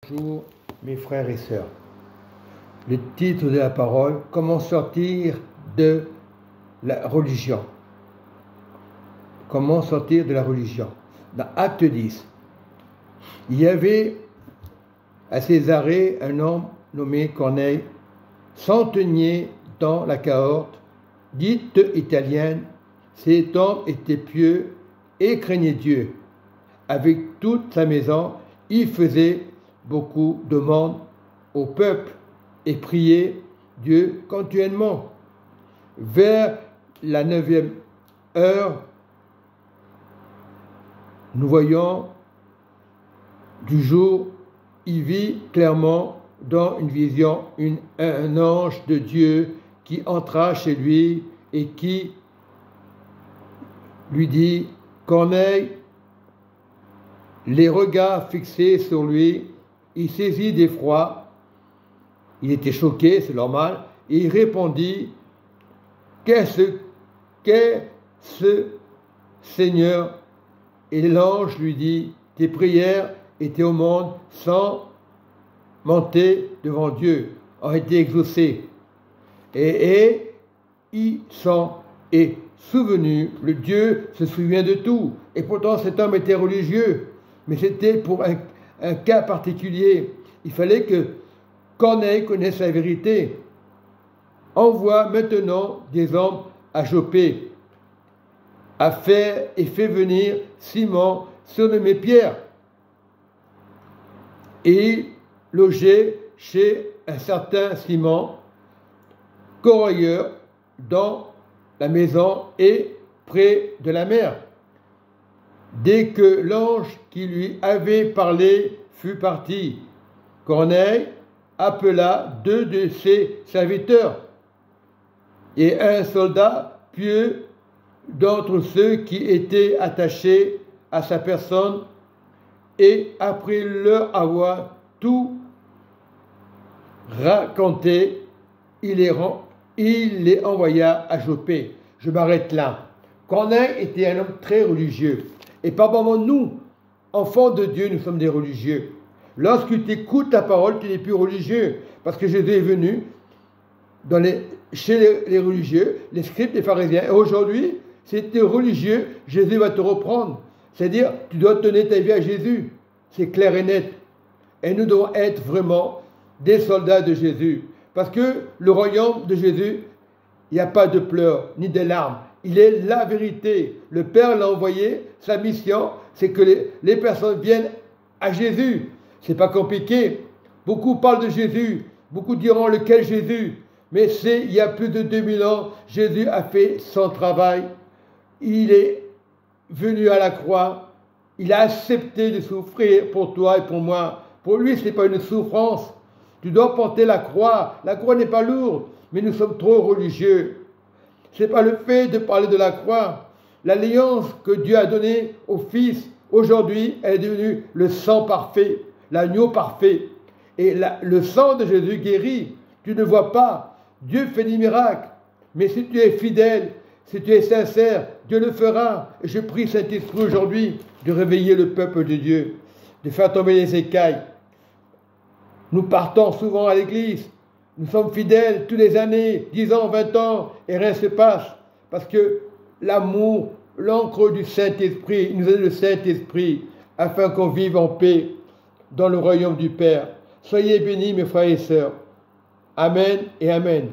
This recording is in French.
Bonjour mes frères et sœurs. Le titre de la parole, comment sortir de la religion. Comment sortir de la religion. Dans Acte 10, il y avait à Césarée un homme nommé Corneille, centenier dans la cohorte dite italienne. Cet homme était pieux et craignait Dieu. Avec toute sa maison, il faisait beaucoup de monde au peuple et priait Dieu continuellement. Vers la 9e heure, nous voyons du jour, il vit clairement dans une vision un ange de Dieu qui entra chez lui et qui lui dit « Corneille ». Les regards fixés sur lui, il saisit d'effroi. Il était choqué, c'est normal, et il répondit « Qu'est-ce Seigneur ?» Et l'ange lui dit « Tes prières et tes aumônes sans monter devant Dieu ont été exaucées. » Et il s'en est souvenu. Le Dieu se souvient de tout. Et pourtant cet homme était religieux. Mais c'était pour un cas particulier. Il fallait que Corneille connaisse la vérité. Envoie maintenant des hommes à Jopé, à faire et fait venir Simon, surnommé Pierre. Et il logeait chez un certain Simon, corroyeur, dans la maison et près de la mer. Dès que l'ange qui lui avait parlé fut parti, Corneille appela 2 de ses serviteurs et un soldat pieux d'entre ceux qui étaient attachés à sa personne, et après leur avoir tout raconté, il les envoya à Jopé. Je m'arrête là. Corneille était un homme très religieux. Et par moments, nous, enfants de Dieu, nous sommes des religieux. Lorsque tu écoutes la parole, tu n'es plus religieux. Parce que Jésus est venu chez les religieux, les scribes, les pharisiens. Et aujourd'hui, si tu es religieux, Jésus va te reprendre. C'est-à-dire, tu dois donner ta vie à Jésus. C'est clair et net. Et nous devons être vraiment des soldats de Jésus. Parce que le royaume de Jésus, il n'y a pas de pleurs, ni de larmes. Il est la vérité. Le Père l'a envoyé. Sa mission, c'est que les personnes viennent à Jésus. Ce n'est pas compliqué. Beaucoup parlent de Jésus. Beaucoup diront lequel Jésus. Mais c'est il y a plus de 2000 ans, Jésus a fait son travail. Il est venu à la croix. Il a accepté de souffrir pour toi et pour moi. Pour lui, ce n'est pas une souffrance. Tu dois porter la croix. La croix n'est pas lourde, mais nous sommes trop religieux. Ce n'est pas le fait de parler de la croix. L'alliance que Dieu a donnée au Fils, aujourd'hui, elle est devenue le sang parfait, l'agneau parfait. Et le sang de Jésus guérit. Tu ne vois pas. Dieu fait des miracles. Mais si tu es fidèle, si tu es sincère, Dieu le fera. Et je prie Saint-Esprit aujourd'hui de réveiller le peuple de Dieu, de faire tomber les écailles. Nous partons souvent à l'église. Nous sommes fidèles toutes les années, 10 ans, 20 ans, et rien ne se passe. Parce que l'amour, l'encre du Saint-Esprit, il nous donne le Saint-Esprit, afin qu'on vive en paix dans le royaume du Père. Soyez bénis, mes frères et sœurs. Amen et Amen.